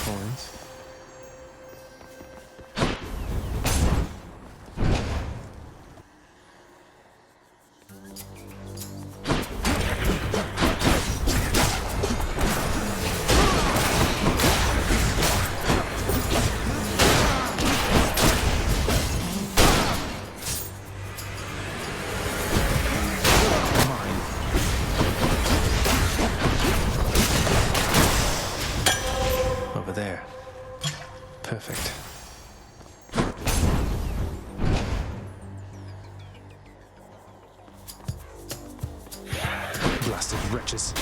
coins. Over there. Perfect. Blasted wretches.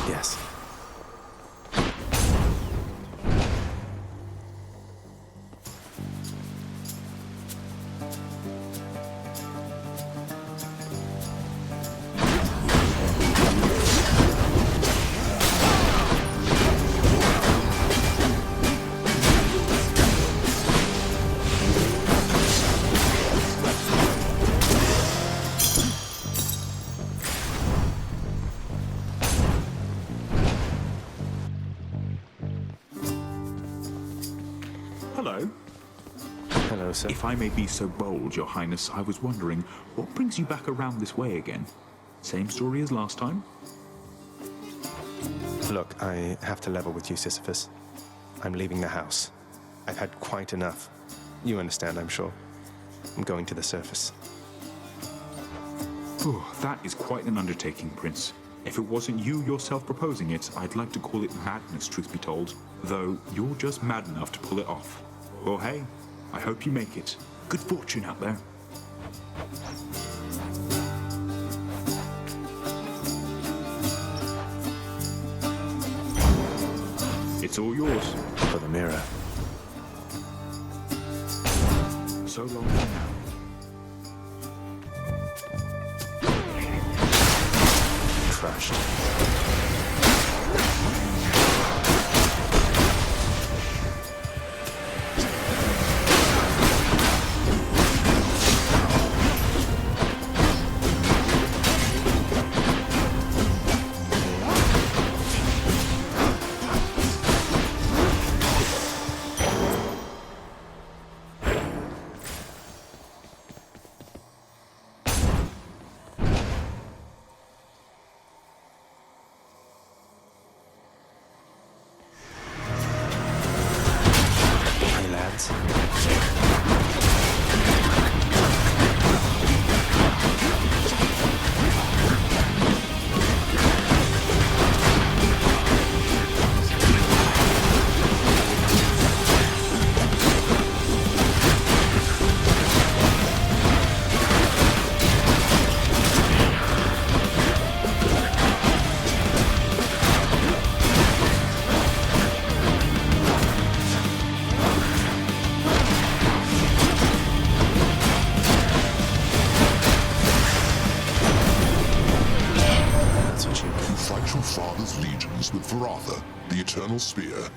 Yes. Hello. Hello, sir. If I may be so bold, Your Highness, I was wondering, what brings you back around this way again? Same story as last time? Look, I have to level with you, Sisyphus. I'm leaving the house. I've had quite enough. You understand, I'm sure. I'm going to the surface. Oh, that is quite an undertaking, Prince. If it wasn't you yourself proposing it, I'd like to call it madness, truth be told. Though, you're just mad enough to pull it off. Well, hey, I hope you make it. Good fortune out there. It's all yours. For the mirror. So long for now. Crushed. Hey, lads. That's what you get. You fight your father's legions with Varatha, the Eternal Spear.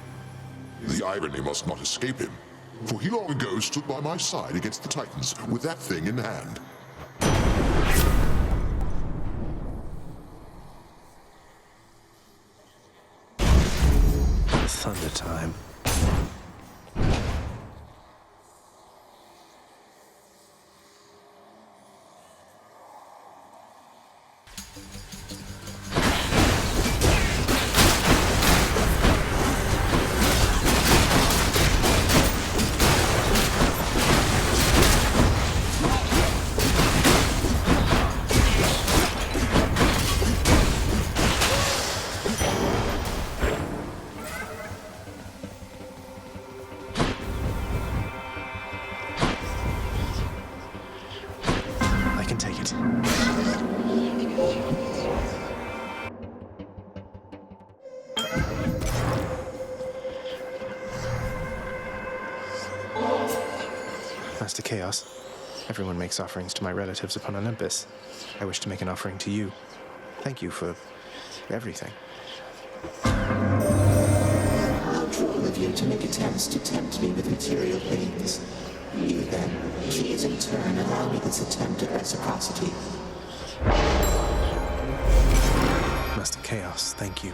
The irony must not escape him, for he long ago stood by my side against the Titans with that thing in hand. Thunder time. I can take it. Master Chaos. Everyone makes offerings to my relatives upon Olympus. I wish to make an offering to you. Thank you for everything. How cruel of you to make attempts to tempt me with material things. You then, please in turn allow me this attempt at reciprocity. Master Chaos, thank you.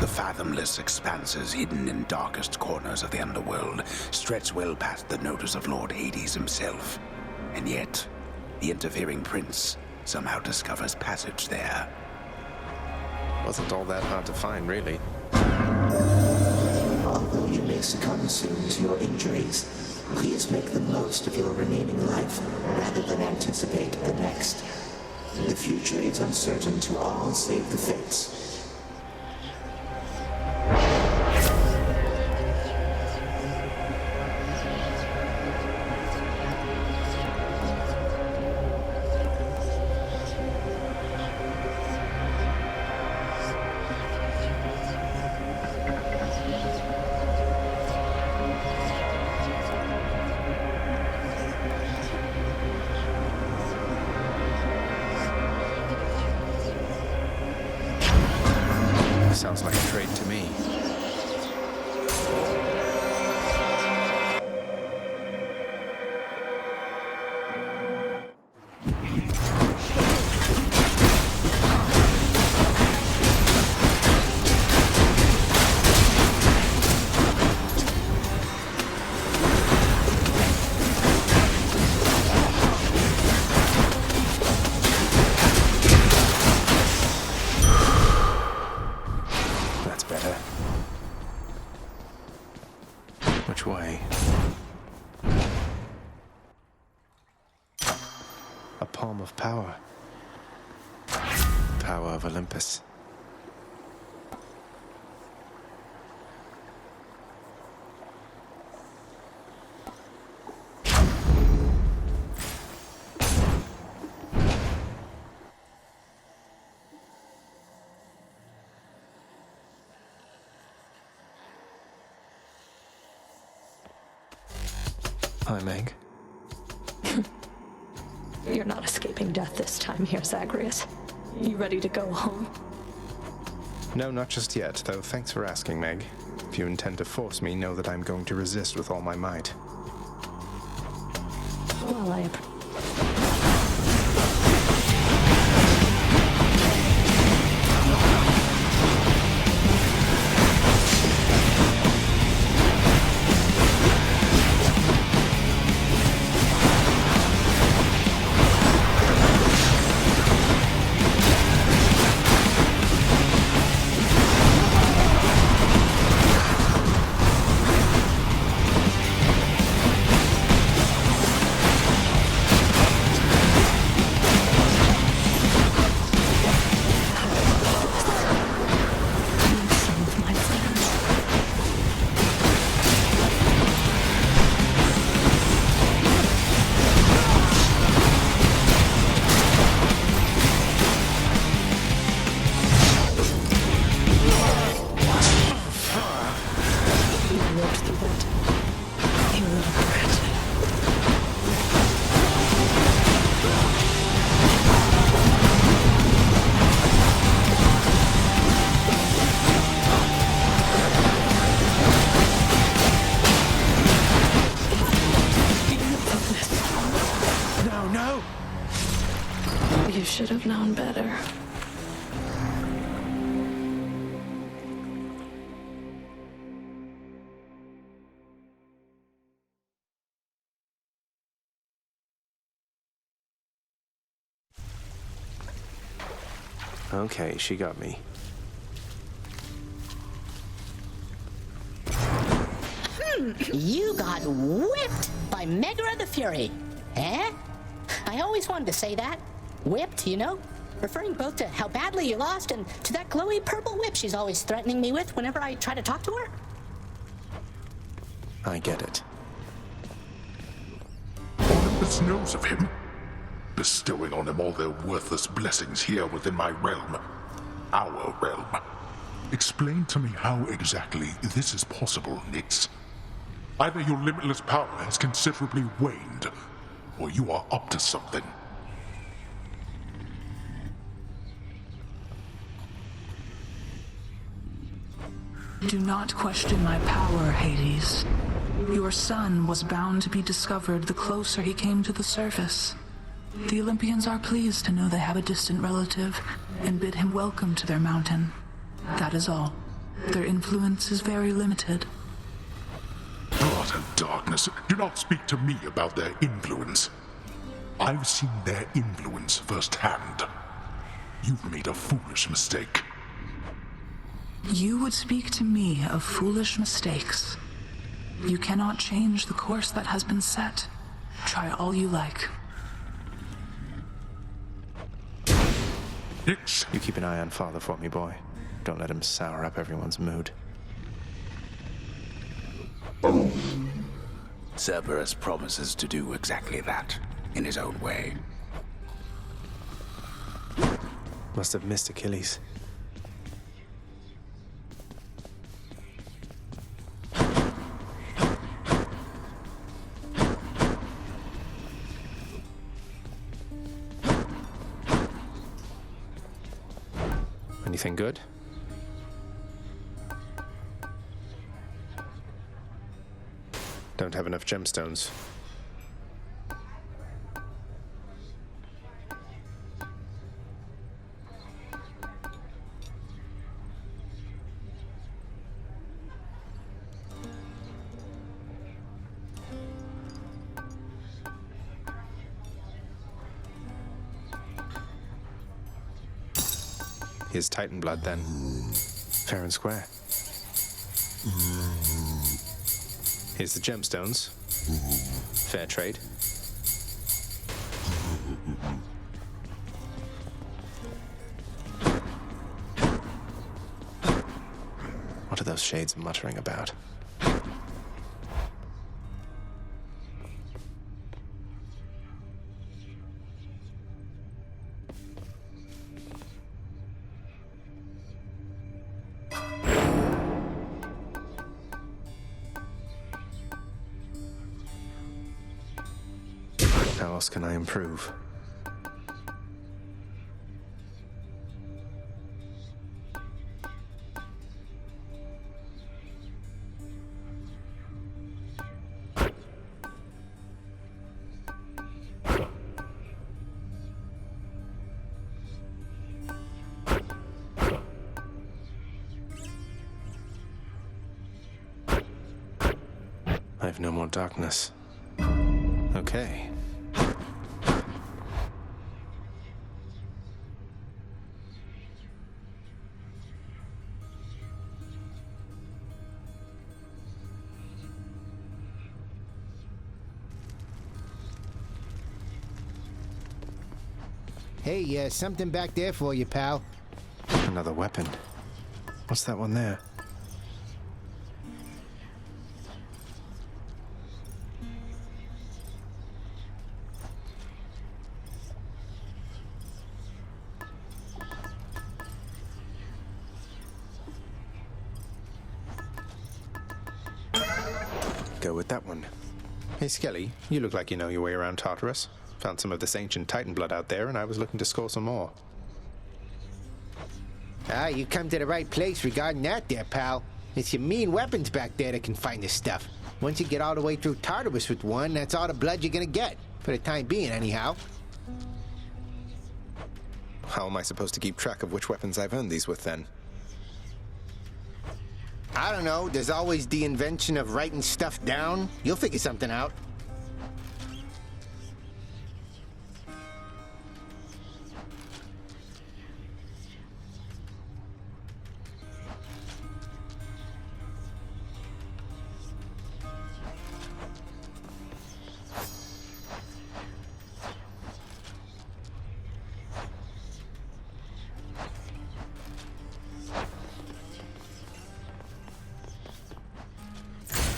The fathomless expanses hidden in darkest corners of the underworld stretch well past the notice of Lord Hades himself. And yet, the interfering prince somehow discovers passage there. Wasn't all that hard to find, really. Although you may succumb soon to your injuries, please make the most of your remaining life rather than anticipate the next. The future is uncertain to all save the fates. Sounds like a trade to me. Which way? A palm of power. Power of Olympus. Hi, Meg. You're not escaping death this time here, Zagreus. You ready to go home? No, not just yet, though thanks for asking, Meg. If you intend to force me, know that I'm going to resist with all my might. Well, you should have known better. Okay, she got me. You got whipped by Megara the Fury. Eh? I always wanted to say that. Whipped, you know? Referring both to how badly you lost and to that glowy purple whip she's always threatening me with whenever I try to talk to her. I get it. Olympus knows of him, bestowing on him all their worthless blessings here within my realm. Our realm. Explain to me how exactly this is possible, Nix. Either your limitless power has considerably waned, or you are up to something. Do not question my power, Hades. Your son was bound to be discovered the closer he came to the surface. The Olympians are pleased to know they have a distant relative and bid him welcome to their mountain. That is all. Their influence is very limited. God of darkness, do not speak to me about their influence. I've seen their influence firsthand. You've made a foolish mistake. You would speak to me of foolish mistakes. You cannot change the course that has been set. Try all you like. Nix. You keep an eye on Father for me, boy. Don't let him sour up everyone's mood. Cerberus promises to do exactly that, in his own way. Must have missed Achilles. Anything good? Don't have enough gemstones. Here's Titan blood, then. Fair and square. Here's the gemstones. Fair trade. What are those shades muttering about? How else can I improve? I have no more darkness. Okay. Hey, something back there for you, pal. Another weapon. What's that one there? Go with that one. Hey, Skelly, you look like you know your way around Tartarus. Found some of this ancient Titan blood out there, and I was looking to score some more. Ah, you come to the right place regarding that there, pal. It's your mean weapons back there that can find this stuff. Once you get all the way through Tartarus with one, that's all the blood you're gonna get. For the time being, anyhow. How am I supposed to keep track of which weapons I've earned these with, then? I don't know. There's always the invention of writing stuff down. You'll figure something out.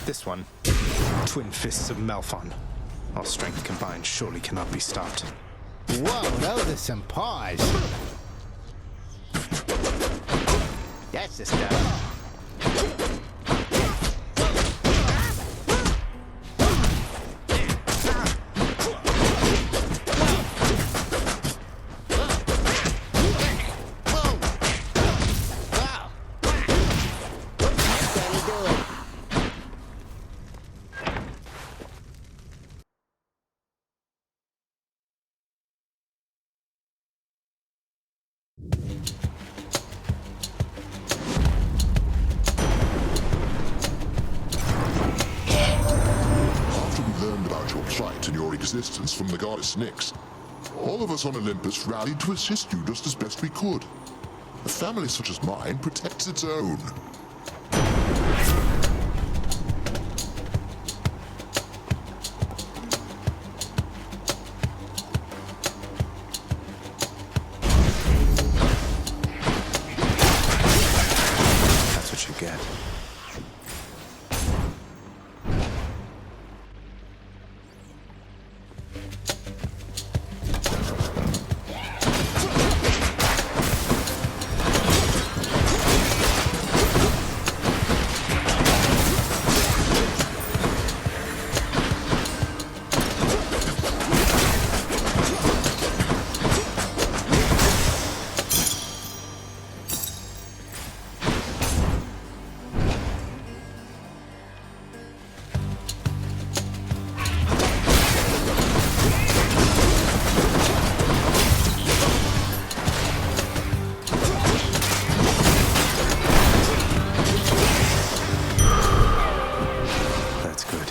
This one. Twin Fists of Malphon. Our strength combined surely cannot be stopped. Whoa, those are some paws. That's the stuff. existence from the goddess Nyx. All of us on Olympus rallied to assist you just as best we could. A family such as mine protects its own. That's what you get. That's good.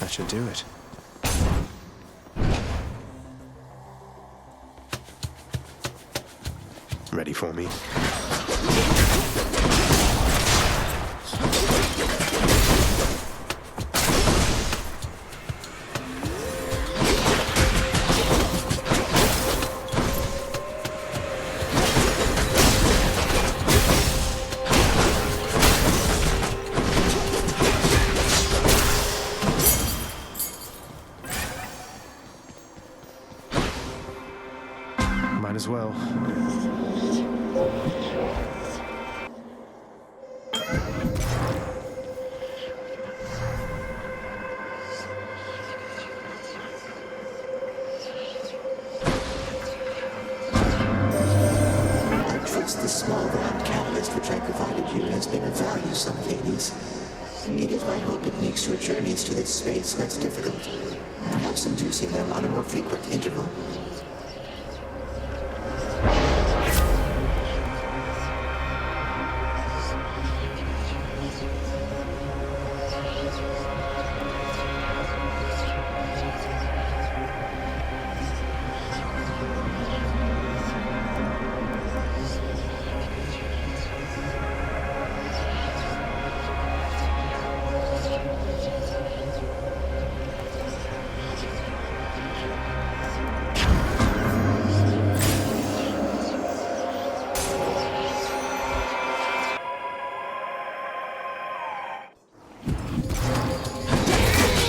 That should do it. Ready for me? Might as well. I trust the small round catalyst which I provided you has been of value some Hades. It is my hope it makes your journeys to this space less difficult, perhaps inducing them on a more frequent interval.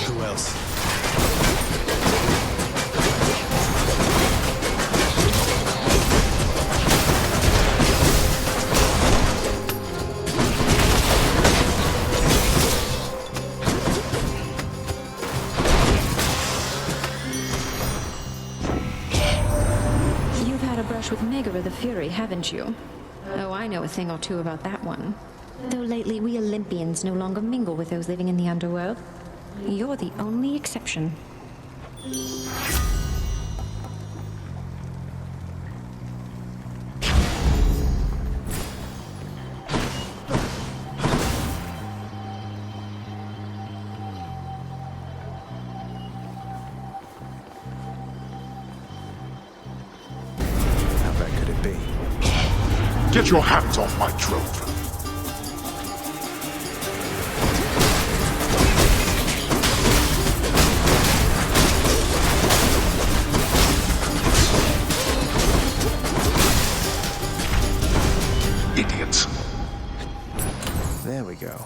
Who else? You've had a brush with Megara the Fury, haven't you? Oh, I know a thing or two about that one. Though lately we Olympians no longer mingle with those living in the underworld. You're the only exception. How bad could it be? Get your hands off my trove. Idiots. There we go.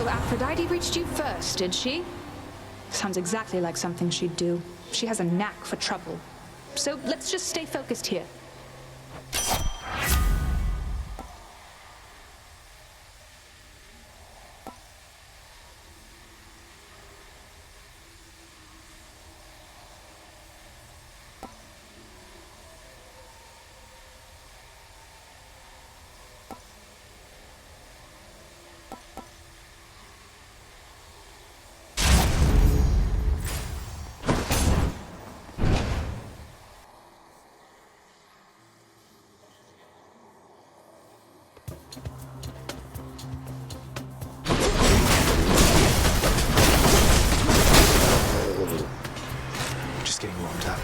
Aphrodite reached you first, did she? Sounds exactly like something she'd do. She has a knack for trouble. So let's just stay focused here. Just getting warmed up.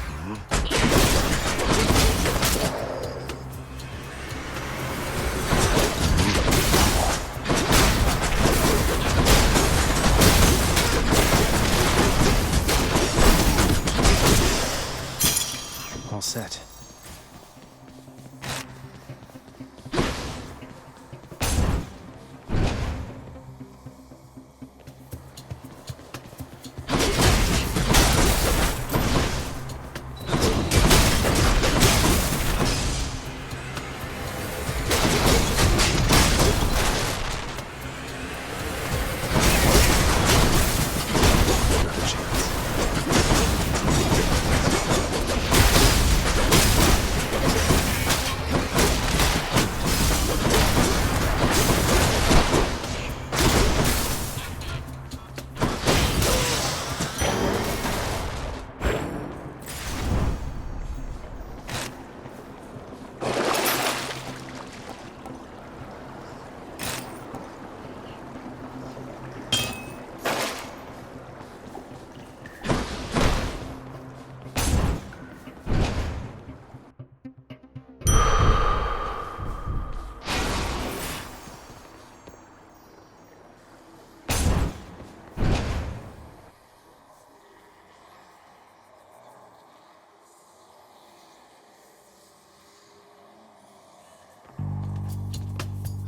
All set.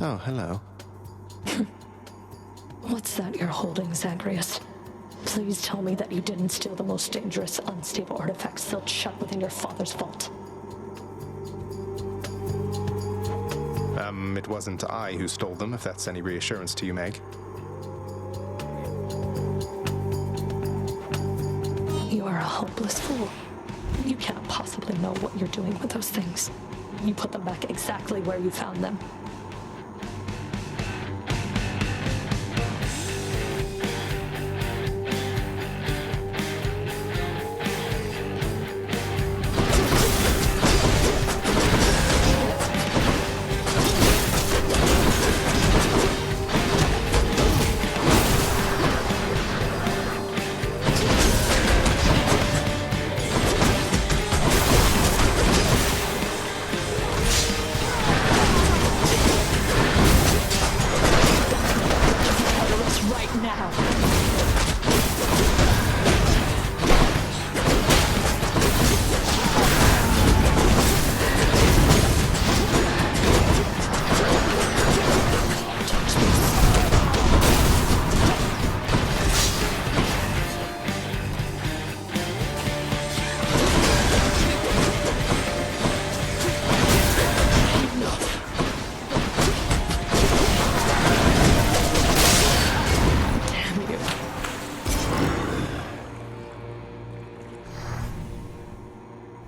Oh, hello. What's that you're holding, Zagreus? Please tell me that you didn't steal the most dangerous, unstable artifacts sealed shut within your father's vault. It wasn't I who stole them, if that's any reassurance to you, Meg. You are a hopeless fool. You can't possibly know what you're doing with those things. You put them back exactly where you found them.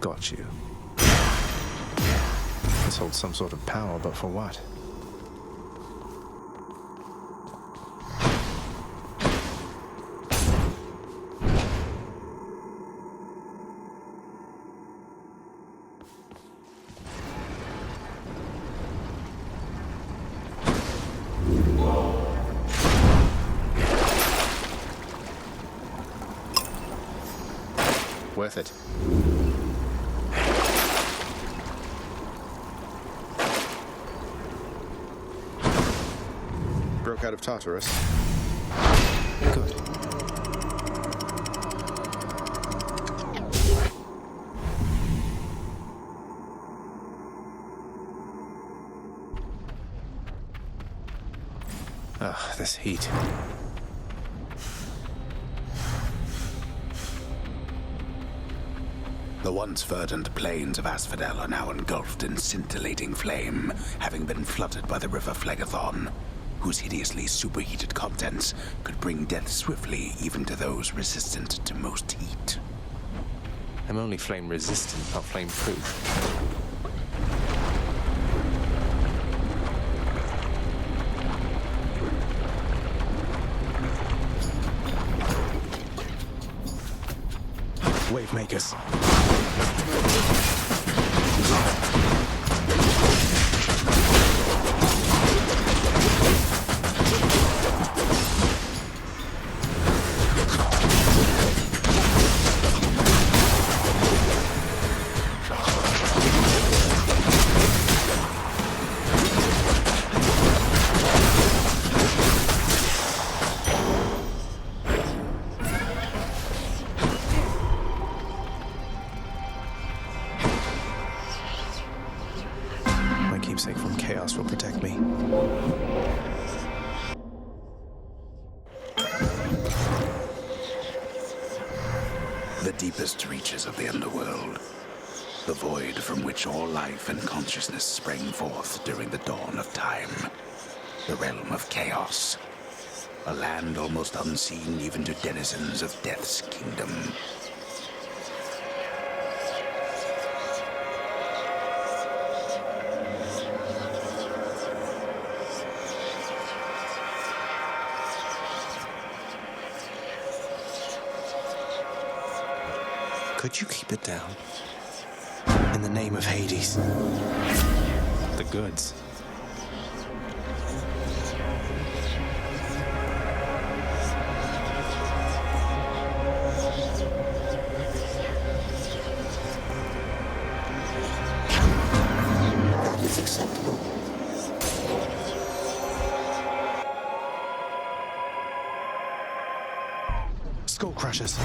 got you. This holds some sort of power, but for what? Worth it. Broke out of Tartarus. Good. Ugh, this heat. The once verdant plains of Asphodel are now engulfed in scintillating flame, having been flooded by the river Phlegethon, whose hideously superheated contents could bring death swiftly even to those resistant to most heat. I'm only flame resistant, not flame proof. Wave makers. Keepsake from chaos will protect me. The deepest reaches of the underworld, the void from which all life and consciousness sprang forth during the dawn of time, the realm of chaos, a land almost unseen even to denizens of Death's kingdom. Could you keep it down? In the name of Hades. The goods. That is acceptable. Skull crushers.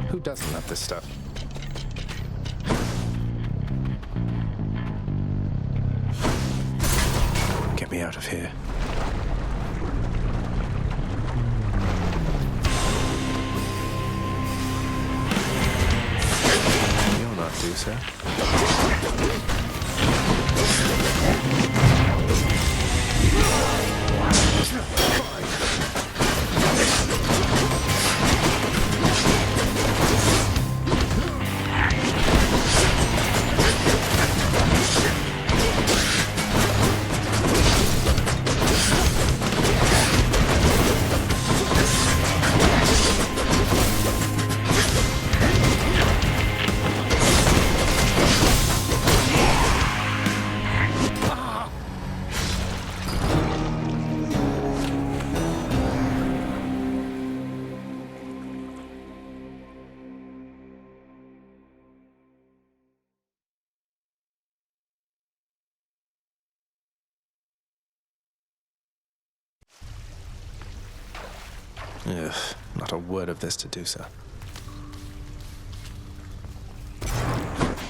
Who doesn't love this stuff? Get me out of here. You'll not do so. Ugh, not a word of this to do so.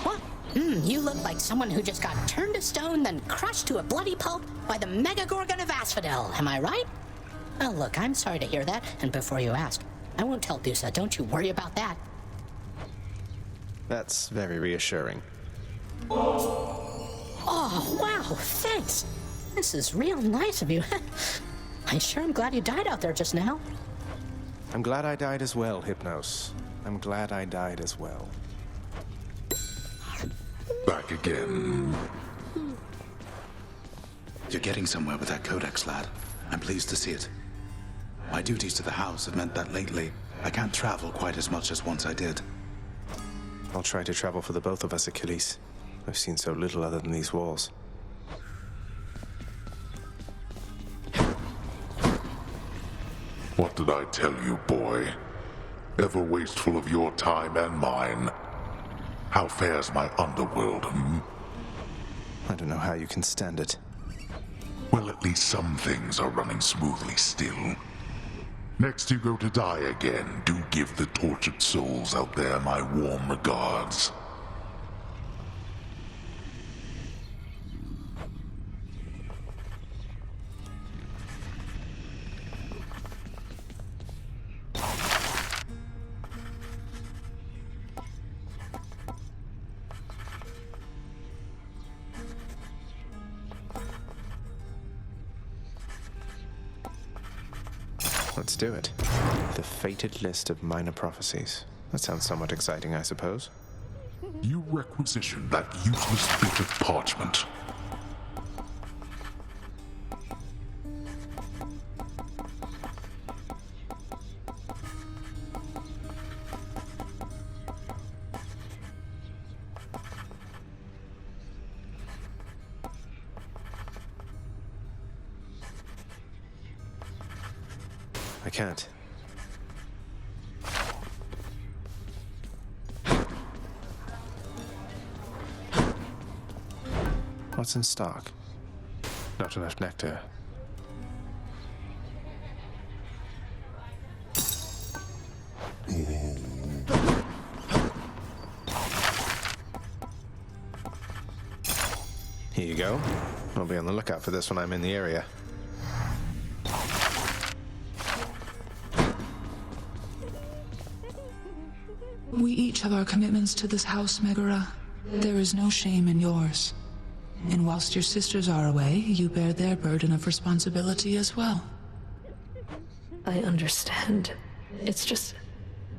What? You look like someone who just got turned to stone, then crushed to a bloody pulp by the Mega-Gorgon of Asphodel. Am I right? Oh, look, I'm sorry to hear that. And before you ask, I won't tell Dusa. Don't you worry about that. That's very reassuring. Oh, wow, thanks. This is real nice of you. I sure am glad you died out there just now. I'm glad I died as well, Hypnos. I'm glad I died as well. Back again. You're getting somewhere with that codex, lad. I'm pleased to see it. My duties to the house have meant that lately I can't travel quite as much as once I did. I'll try to travel for the both of us, Achilles. I've seen so little other than these walls. What did I tell you, boy? Ever wasteful of your time and mine. How fares my underworld, I don't know how you can stand it. Well, at least some things are running smoothly still. Next you go to die again, do give the tortured souls out there my warm regards. Let's do it. The fated list of minor prophecies. That sounds somewhat exciting, I suppose. You requisitioned that useless bit of parchment. I can't. What's in stock? Not enough nectar. Here you go. I'll be on the lookout for this when I'm in the area. We each have our commitments to this house, Megara. There is no shame in yours. And whilst your sisters are away, you bear their burden of responsibility as well. I understand. It's just...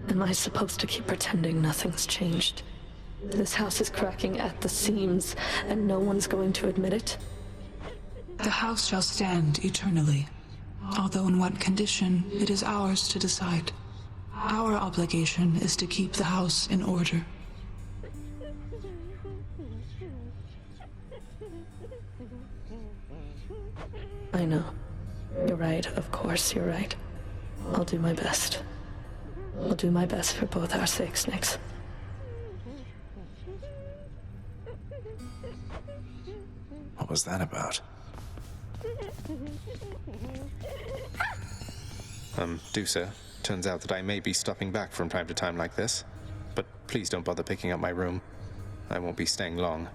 Am I supposed to keep pretending nothing's changed? This house is cracking at the seams, and no one's going to admit it? The house shall stand eternally. Although in what condition, it is ours to decide. Our obligation is to keep the house in order. I know. You're right, of course you're right. I'll do my best. I'll do my best for both our sakes, Nix. What was that about? Dusa, turns out that I may be stopping back from time to time like this, but please don't bother picking up my room. I won't be staying long.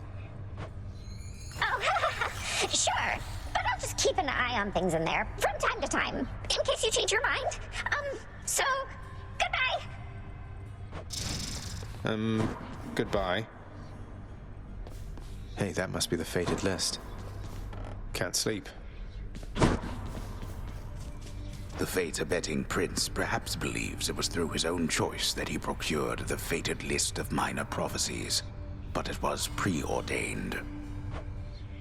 Oh, sure. But I'll just keep an eye on things in there from time to time, in case you change your mind. So, goodbye. Goodbye. Hey, that must be the fated list. Can't sleep. The fate-abetting prince perhaps believes it was through his own choice that he procured the fated list of minor prophecies, but it was preordained.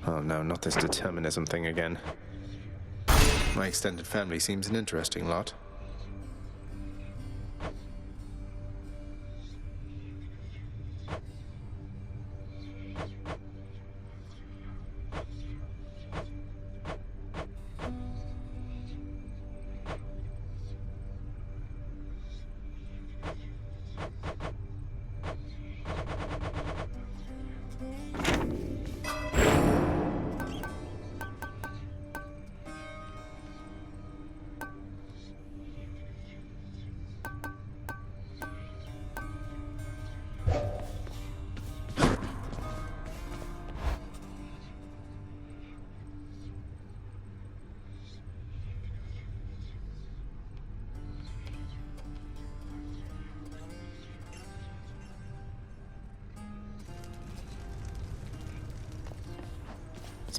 Oh no, not this determinism thing again. My extended family seems an interesting lot.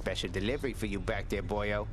Special delivery for you back there, boyo.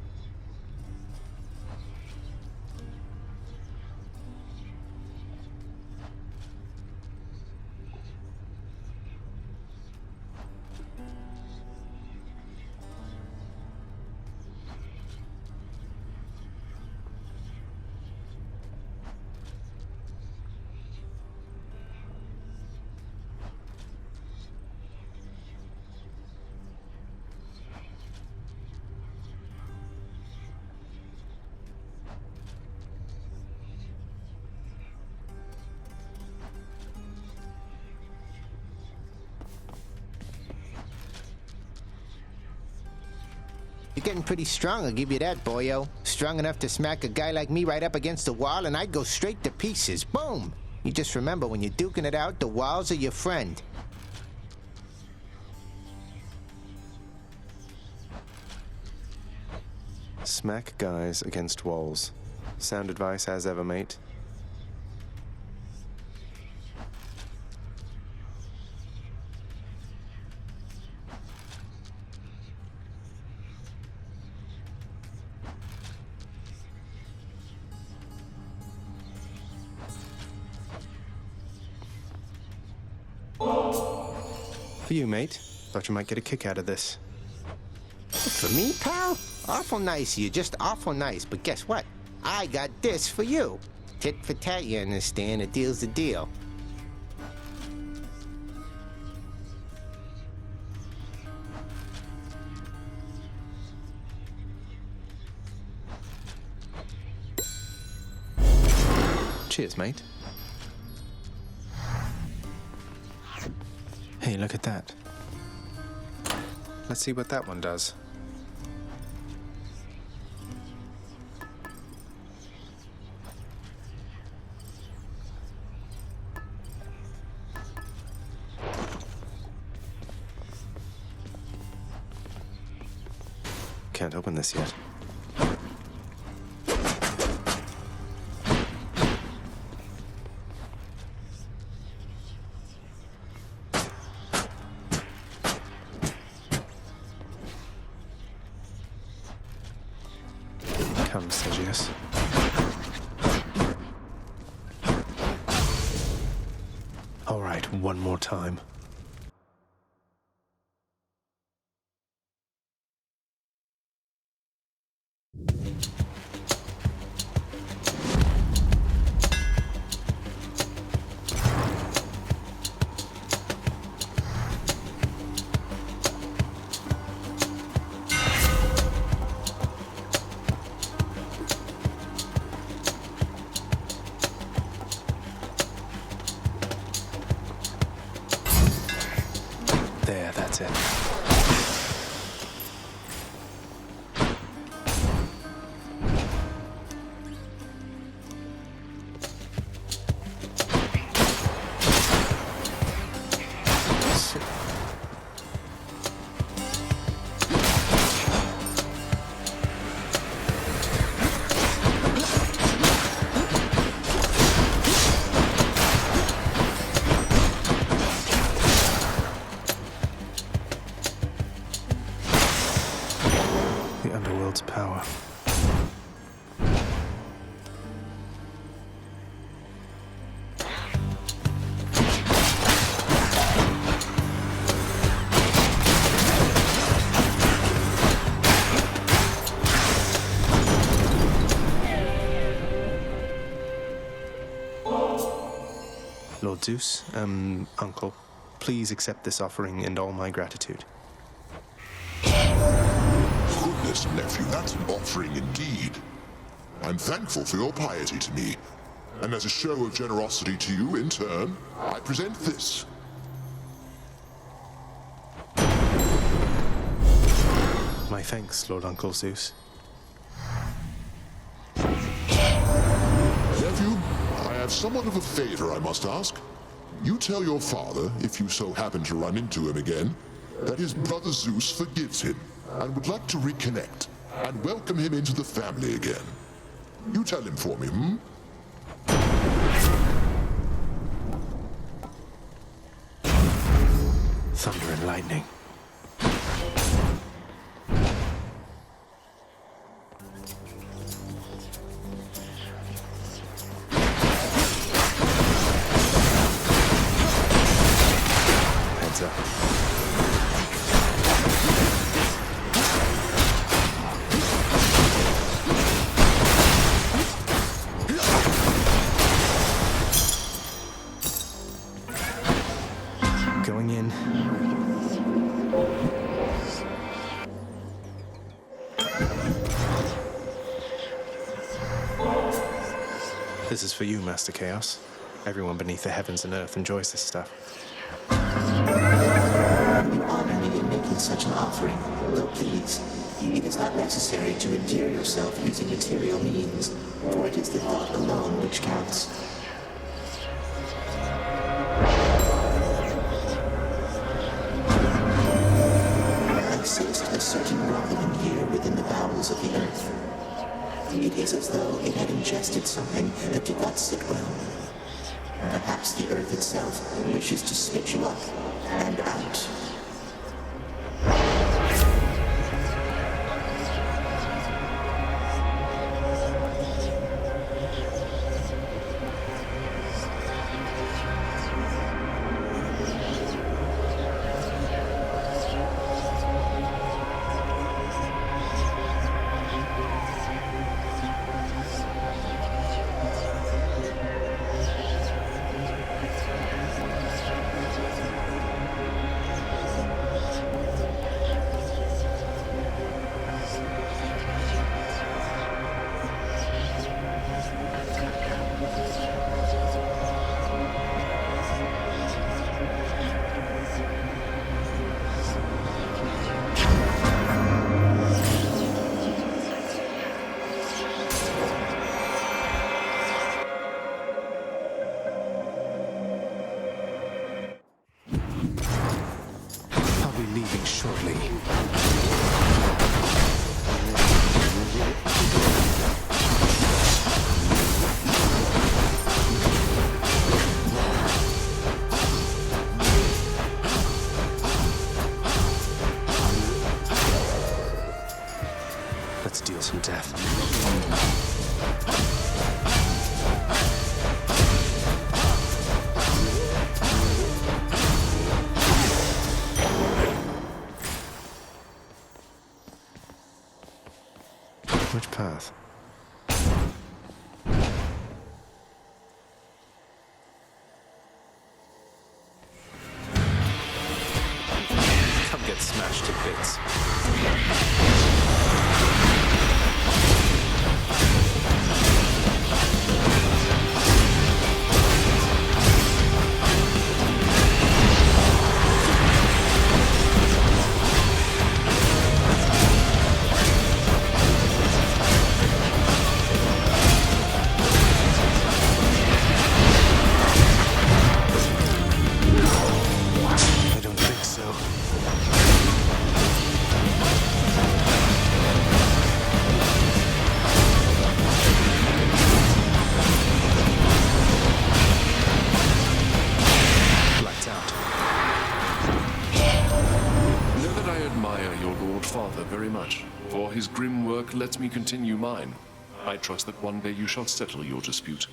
You're getting pretty strong, I'll give you that, boyo. Strong enough to smack a guy like me right up against the wall and I'd go straight to pieces. Boom! You just remember, when you're duking it out, the walls are your friend. Smack guys against walls. Sound advice as ever, mate. For you, mate. Thought you might get a kick out of this. For me, pal? Awful nice of you, just awful nice. But guess what? I got this for you. Tit for tat, you understand? A deal's a deal. Cheers, mate. Hey, look at that. Let's see what that one does. Can't open this yet. Come, Sergius. All right, one more time. There, that's it. The underworld's power. Lord Zeus, Uncle, please accept this offering and all my gratitude. Goodness, nephew, that's an offering indeed. I'm thankful for your piety to me, and as a show of generosity to you in turn, I present this. My thanks, Lord Uncle Zeus. Nephew, I have somewhat of a favor I must ask. You tell your father, if you so happen to run into him again, that his brother Zeus forgives him and would like to reconnect and welcome him into the family again. You tell him for me, hmm? Thunder and lightning. Going in. This is for you, Master Chaos. Everyone beneath the heavens and earth enjoys this stuff. You honor me in making such an offering. Though please, it is not necessary to endear yourself using material means, for it is the thought alone which counts. I sensed a certain rumbling here within the bowels of the earth. It is as though it had ingested something that did not sit well. Perhaps the earth itself wishes to spit you up and out. Leaving shortly. Let's deal some death. Which path? Come get smashed to bits. Very much. For his grim work lets me continue mine. I trust that one day you shall settle your dispute.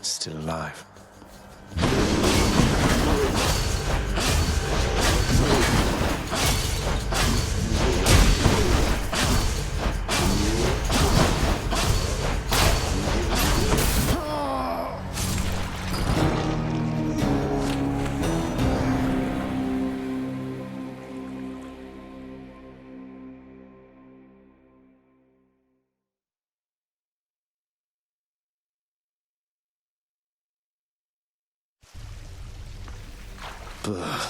Still alive. Ugh.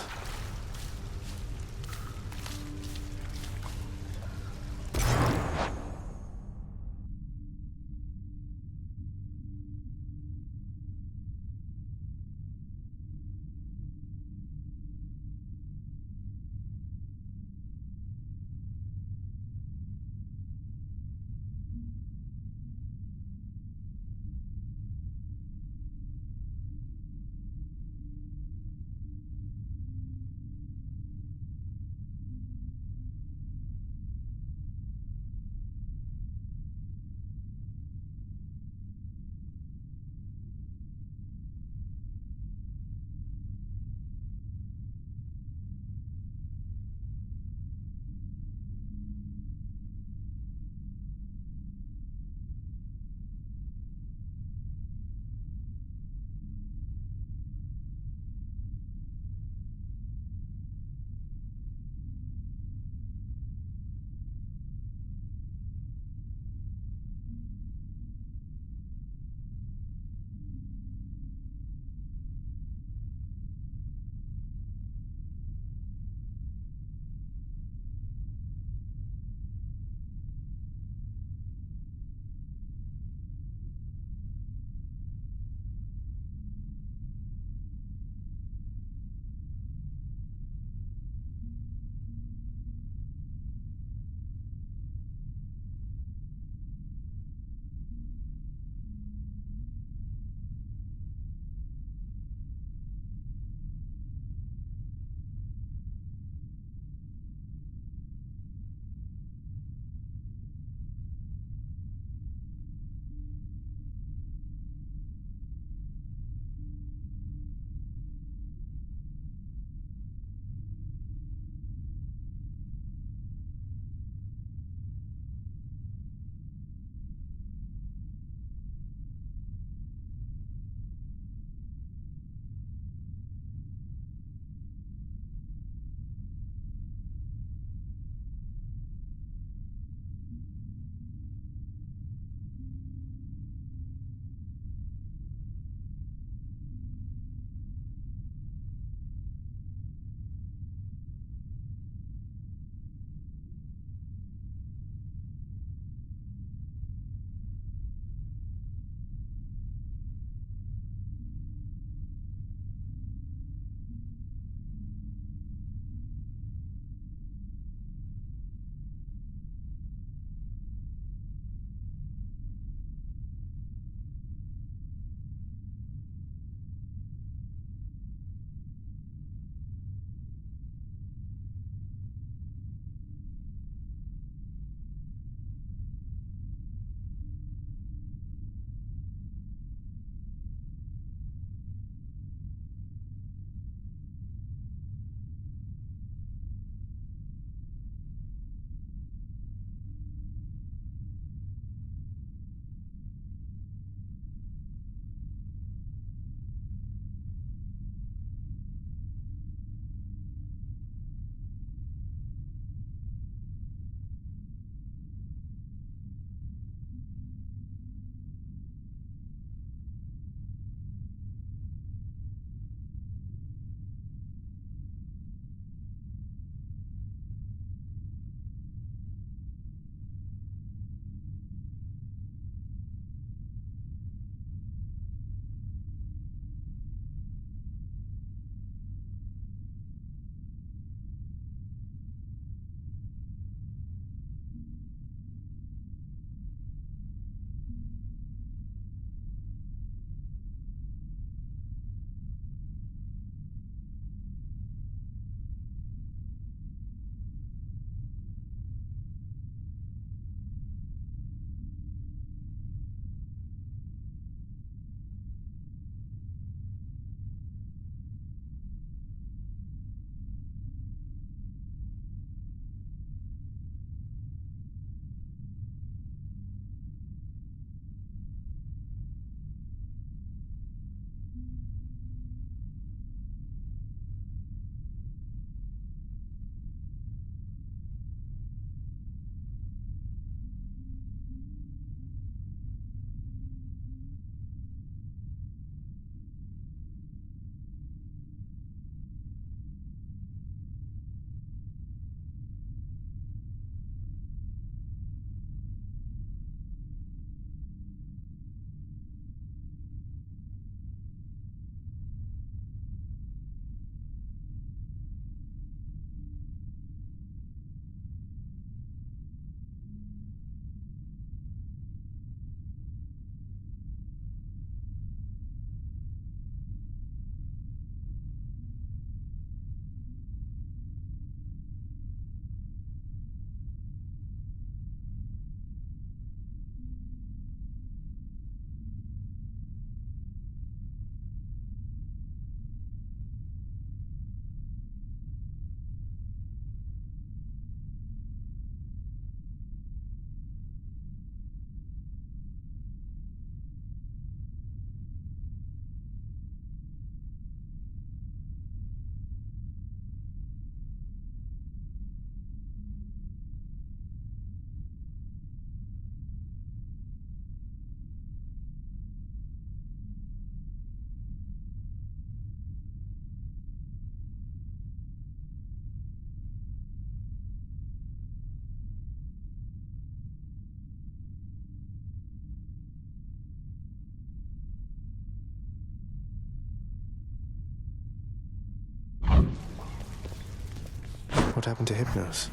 What happened to Hypnos?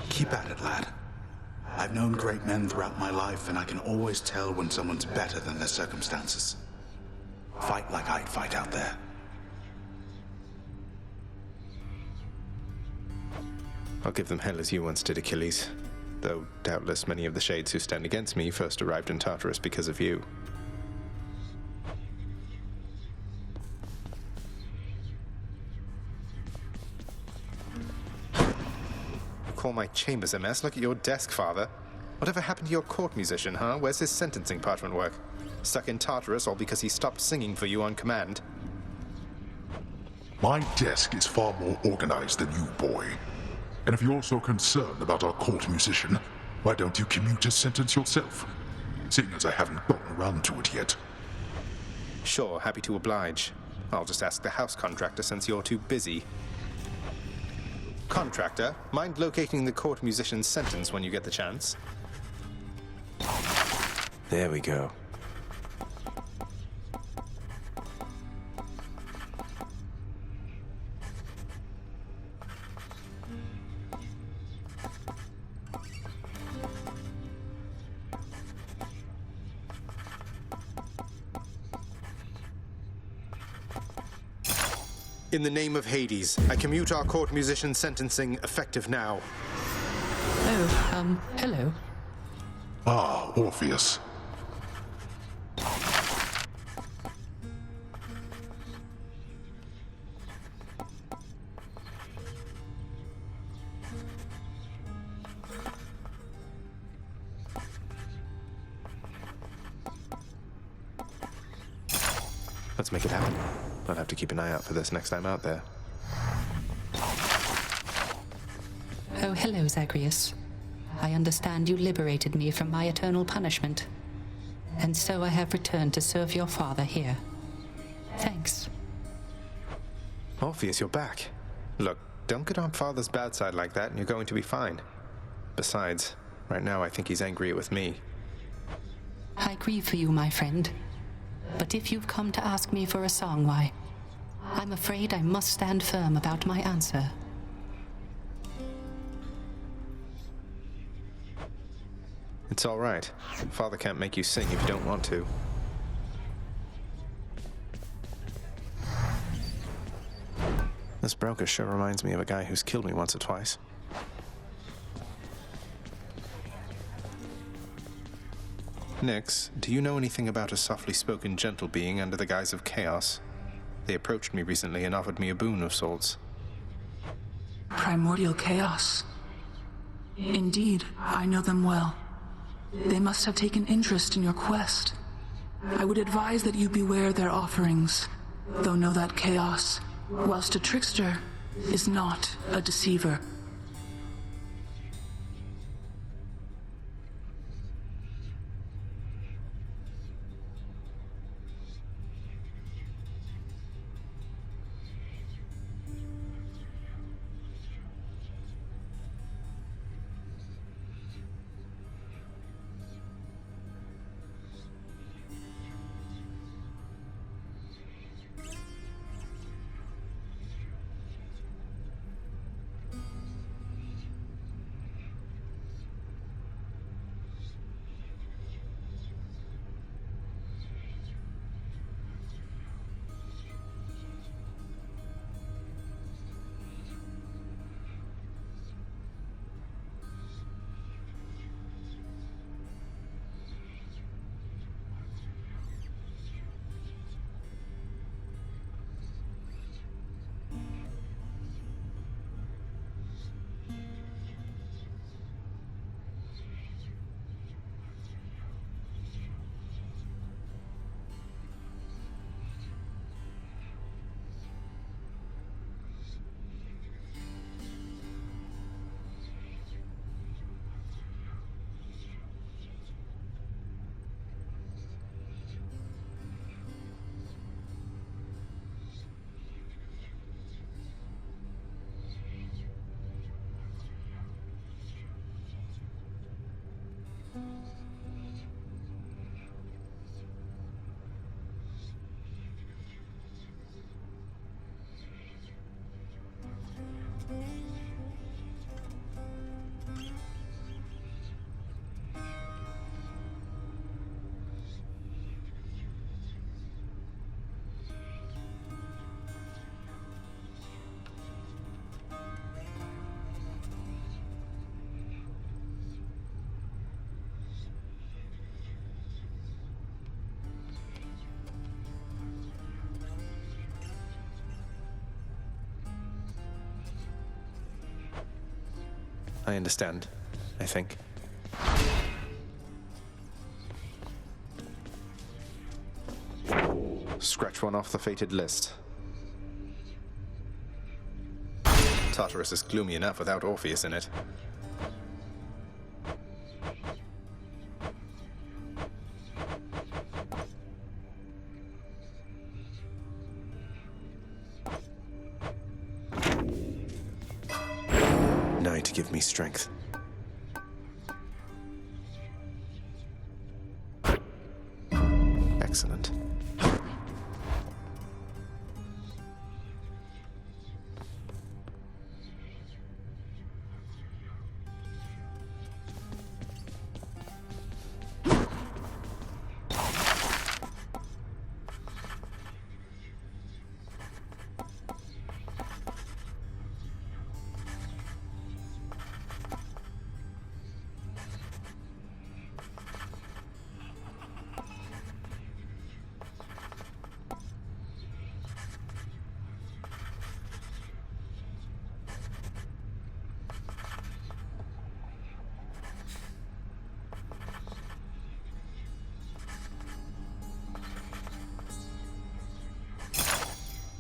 Keep at it, lad. I've known great men throughout my life, and I can always tell when someone's better than their circumstances. Fight like I'd fight out there. I'll give them hell as you once did, Achilles. Though doubtless many of the shades who stand against me first arrived in Tartarus because of you. You call my chambers a mess? Look at your desk, father. Whatever happened to your court musician, huh? Where's his sentencing parchment work? Stuck in Tartarus all because he stopped singing for you on command? My desk is far more organized than you, boy. And if you're so concerned about our court musician, why don't you commute his sentence yourself? Seeing as I haven't gotten around to it yet. Sure, happy to oblige. I'll just ask the house contractor since you're too busy. Contractor, mind locating the court musician's sentence when you get the chance? There we go. In the name of Hades, I commute our court musician sentencing effective now. Oh, hello. Ah, Orpheus. Let's make it happen. I'll have to keep an eye out for this next time out there. Oh, hello, Zagreus. I understand you liberated me from my eternal punishment. And so I have returned to serve your father here. Thanks. Orpheus, you're back. Look, don't get on Father's bad side like that and you're going to be fine. Besides, right now I think he's angry with me. I grieve for you, my friend. But if you've come to ask me for a song, why, I'm afraid I must stand firm about my answer. It's all right. Father can't make you sing if you don't want to. This broker sure reminds me of a guy who's killed me once or twice. Nyx, do you know anything about a softly spoken gentle being under the guise of chaos? They approached me recently and offered me a boon of sorts. Primordial chaos. Indeed, I know them well. They must have taken interest in your quest. I would advise that you beware their offerings, though know that chaos, whilst a trickster, is not a deceiver. I understand, I think. Scratch one off the fated list. Tartarus is gloomy enough without Orpheus in it. Night, give me strength. Excellent.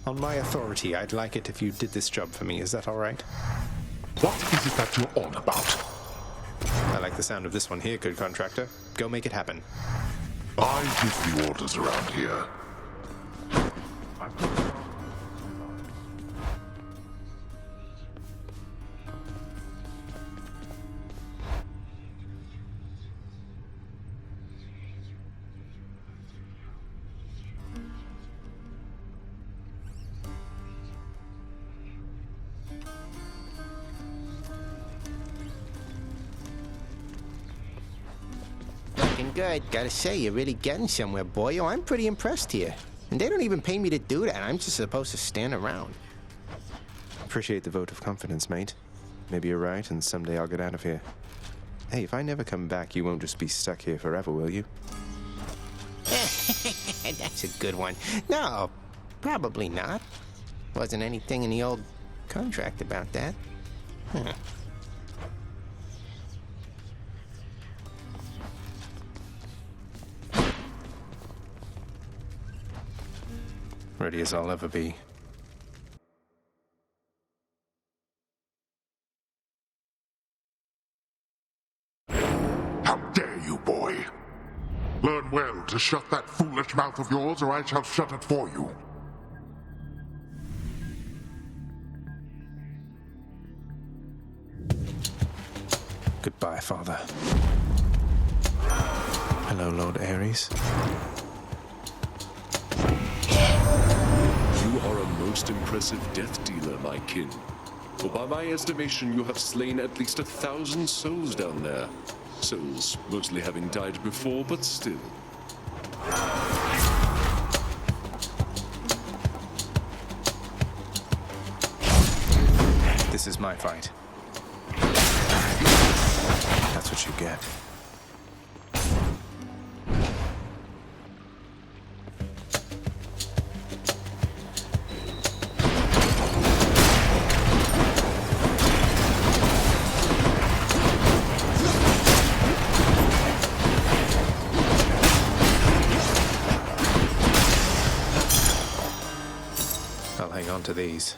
On my authority, I'd like it if you did this job for me. Is that all right? What is it that you're on about? I like the sound of this one here, good contractor. Go make it happen. I give the orders around here. Good. Gotta say, you're really getting somewhere, boyo. I'm pretty impressed here. And they don't even pay me to do that. I'm just supposed to stand around. Appreciate the vote of confidence, mate. Maybe you're right, and someday I'll get out of here. Hey, if I never come back, you won't just be stuck here forever, will you? That's a good one. No, probably not. Wasn't anything in the old contract about that. Huh. Ready as I'll ever be. How dare you, boy! Learn well to shut that foolish mouth of yours, or I shall shut it for you. Goodbye, Father. Hello, Lord Ares. You are a most impressive death dealer, my kin. For by my estimation, you have slain at least 1,000 souls down there. Souls mostly having died before, but still. This is my fight. That's what you get. I'll hang on to these.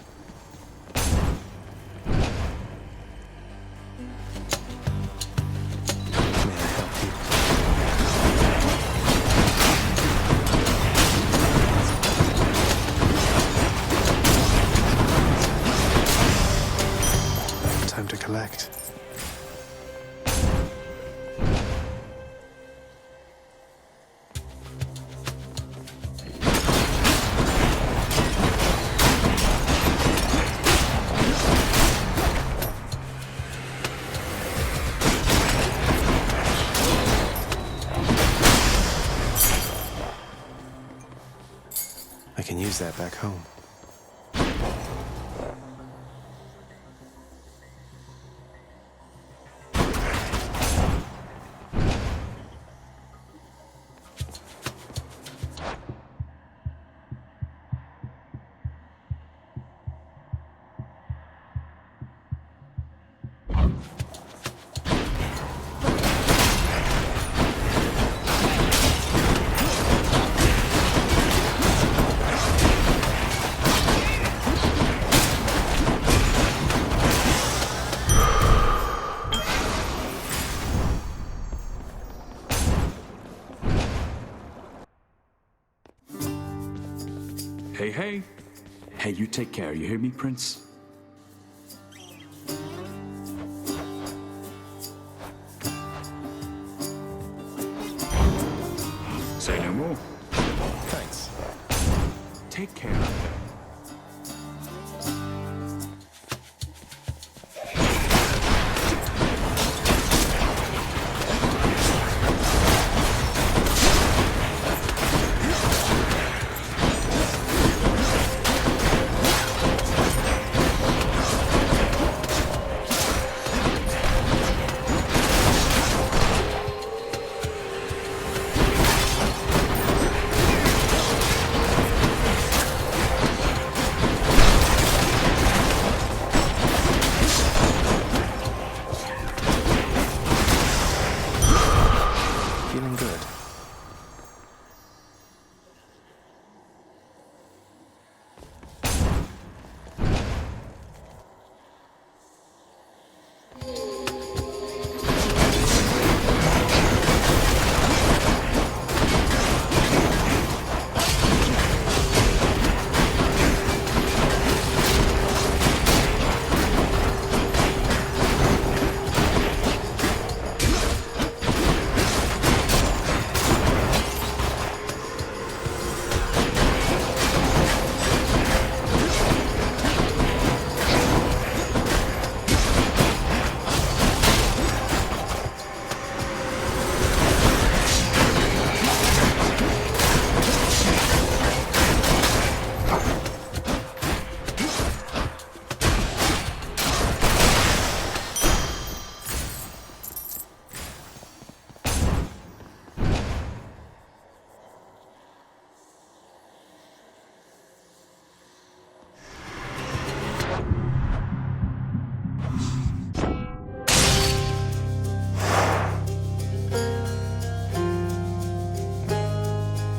Time to collect. I can use that back home. Hey, hey. Hey, you take care, you hear me, Prince? Say no more. Thanks. Take care out there.